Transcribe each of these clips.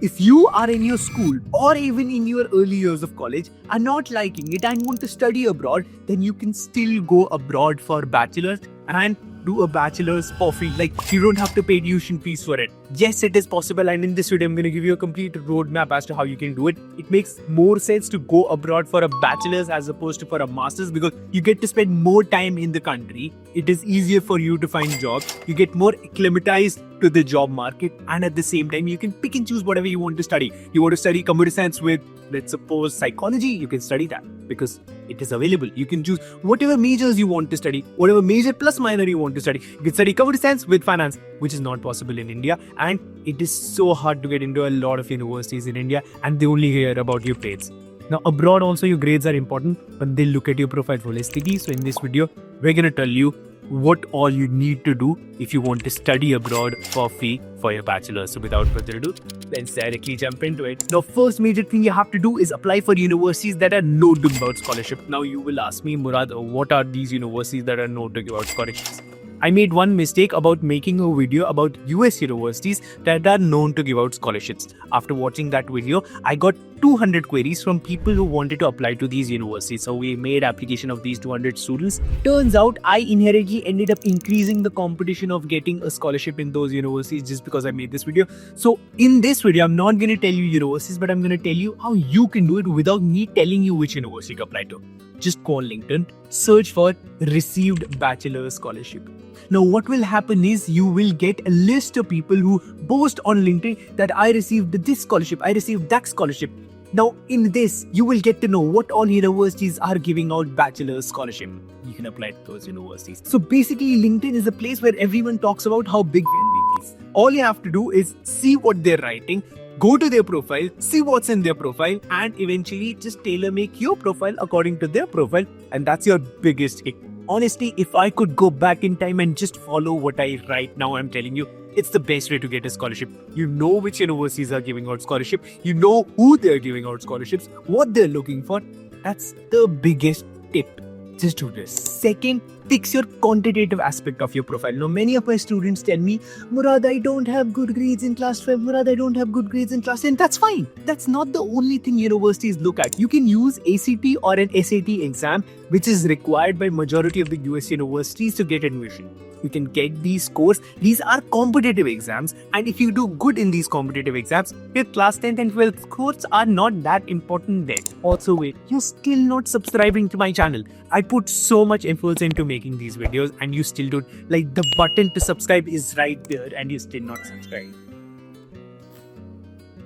If you are in your school or even in your early years of college are not liking it and want to study abroad, then you can still go abroad for bachelor's and do a bachelor's for free. Like, you don't have to pay tuition fees for it. Yes, it is possible, and in this video I'm going to give you a complete roadmap as to how you can do it. It makes more sense to go abroad for a bachelor's as opposed to for a master's because you get to spend more time in the country. It is easier for you to find jobs. You get more acclimatized to the job market, and at the same time you can pick and choose whatever you want to study. You want to study computer science with, let's suppose, psychology, you can study that because it is available. You can choose whatever majors you want to study, whatever major plus minor you want to study. You can study computer science with finance, which is not possible in India, and it is so hard to get into a lot of universities in India, and they only hear about your grades. Now abroad also your grades are important, but they look at your profile holistically. So in this video we're going to tell you what all you need to do if you want to study abroad for free for your bachelor. So without further ado, let's directly jump into it. Now, first major thing you have to do is apply for universities that are known to give out scholarship. Now you will ask me, Murad, what are these universities that are known to give out scholarships? I made one mistake about making a video about US universities that are known to give out scholarships. After watching that video, I got 200 queries from people who wanted to apply to these universities. So we made application of these 200 students. Turns out I inherently ended up increasing the competition of getting a scholarship in those universities just because I made this video. So in this video, I'm not going to tell you universities, but I'm going to tell you how you can do it without me telling you which university to apply to. Just go on LinkedIn, search for received bachelor scholarship. Now what will happen is you will get a list of people who boast on LinkedIn that I received this scholarship, I received that scholarship. Now in this, you will get to know what all universities are giving out bachelor scholarship. You can apply to those universities. So basically LinkedIn is a place where everyone talks about how big it is. All you have to do is see what they're writing, go to their profile, see what's in their profile, and eventually just tailor make your profile according to their profile, and that's your biggest hit. Honestly, if I could go back in time and just follow what I write now, I'm telling you, it's the best way to get a scholarship. You know which universities are giving out scholarship, you know who they're giving out scholarships, what they're looking for. That's the biggest tip. Just do this. Second, fix your quantitative aspect of your profile. Now, many of my students tell me, Murad, I don't have good grades in class 5. Murad, I don't have good grades in class 10. That's fine. That's not the only thing universities look at. You can use ACT or an SAT exam, which is required by majority of the US universities to get admission. You can get these scores. These are competitive exams, and if you do good in these competitive exams, your class 10th and 12th scores are not that important then. Also wait, you're still not subscribing to my channel. I put so much efforts into making these videos and you still don't. Like, the button to subscribe is right there and you're still not subscribing.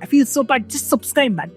I feel so bad. Just subscribe, man.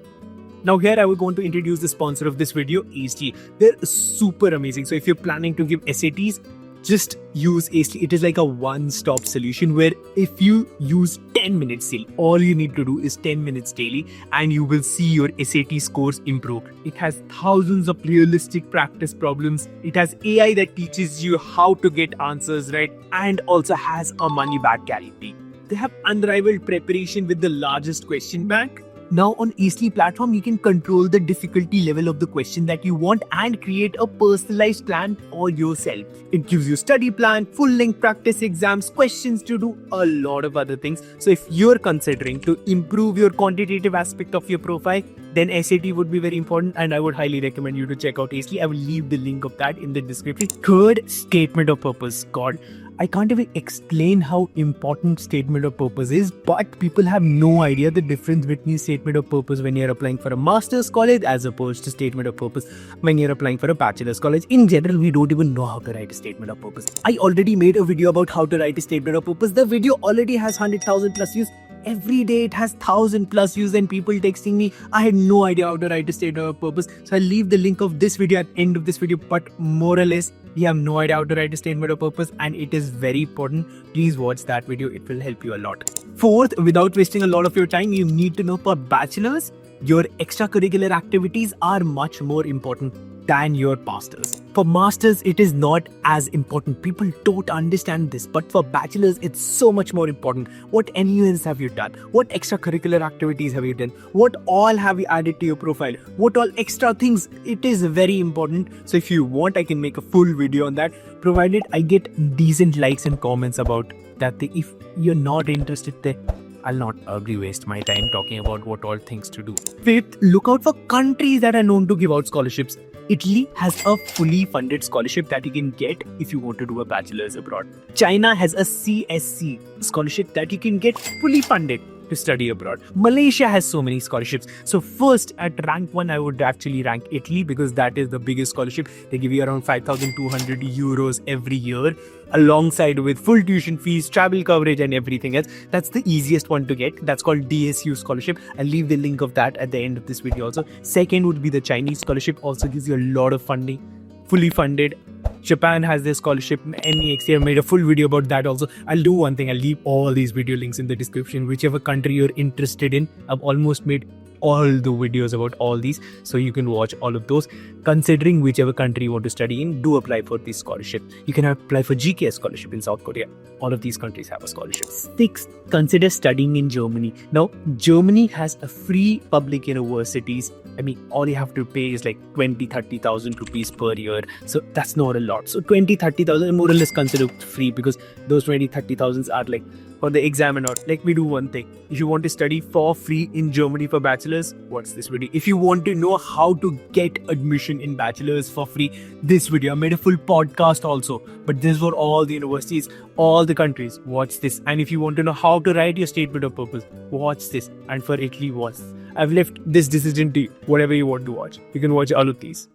Now here I would want to introduce the sponsor of this video, ACT. They're super amazing. So if you're planning to give SATs, just use ACT. It is like a one-stop solution where if you use 10 minutes daily, all you need to do is 10 minutes daily and you will see your SAT scores improve. It has thousands of realistic practice problems. It has AI that teaches you how to get answers right, and also has a money-back guarantee. They have unrivaled preparation with the largest question bank. Now on ACT platform, you can control the difficulty level of the question that you want and create a personalized plan for yourself. It gives you study plan, full length practice exams, questions to do, a lot of other things. So if you're considering to improve your quantitative aspect of your profile, then SAT would be very important, and I would highly recommend you to check out ACT. I will leave the link of that in the description. Third, statement of purpose. God, I can't even explain how important statement of purpose is, but people have no idea the difference between statement of purpose when you're applying for a master's college as opposed to statement of purpose when you're applying for a bachelor's college. In general, we don't even know how to write a statement of purpose. I already made a video about how to write a statement of purpose. The video already has 100,000 plus views. Every day it has 1,000 plus views and people texting me. I had no idea how to write a statement of purpose. So I'll leave the link of this video at the end of this video. But more or less, we have no idea how to write a statement of purpose, and it is very important. Please watch that video. It will help you a lot. Fourth, without wasting a lot of your time, you need to know for bachelors, your extracurricular activities are much more important than your masters. For masters, it is not as important. People don't understand this, but for bachelors, it's so much more important. What NUNs have you done? What extracurricular activities have you done? What all have you added to your profile? What all extra things? It is very important. So if you want, I can make a full video on that, provided I get decent likes and comments about that thing. If you're not interested there, I'll not waste my time talking about what all things to do. Fifth, look out for countries that are known to give out scholarships. Italy has a fully funded scholarship that you can get if you want to do a bachelor's abroad. China has a CSC scholarship that you can get fully funded to study abroad. Malaysia has so many scholarships. So first at rank 1, I would actually rank Italy because that is the biggest scholarship. They give you around 5,200 euros every year alongside with full tuition fees, travel coverage and everything else. That's the easiest one to get. That's called DSU scholarship. I'll leave the link of that at the end of this video also. Second would be the Chinese scholarship. Also gives you a lot of funding, fully funded. Japan has their scholarship, NEXT. I made a full video about that also. I'll do one thing, I'll leave all these video links in the description. Whichever country you're interested in, I've almost made all the videos about all these, so you can watch all of those. Considering whichever country you want to study in, do apply for this scholarship. You can apply for GKS scholarship in South Korea. All of these countries have a scholarship. Sixth, consider studying in Germany. Now, Germany has a free public universities. I mean, all you have to pay is like 20,000-30,000 rupees per year. So that's not a lot. So 20,000-30,000 more or less considered free because those 20,000-30,000 are like for the exam and all. Like we do one thing. If you want to study for free in Germany for bachelors, watch this video. If you want to know how to get admission in bachelors for free, this video. I made a full podcast also. But this for all the universities, all the countries. Watch this. And if you want to know how to write your statement of purpose, watch this. And for Italy, watch this. I've left this decision to you. Whatever you want to watch, you can watch all of these.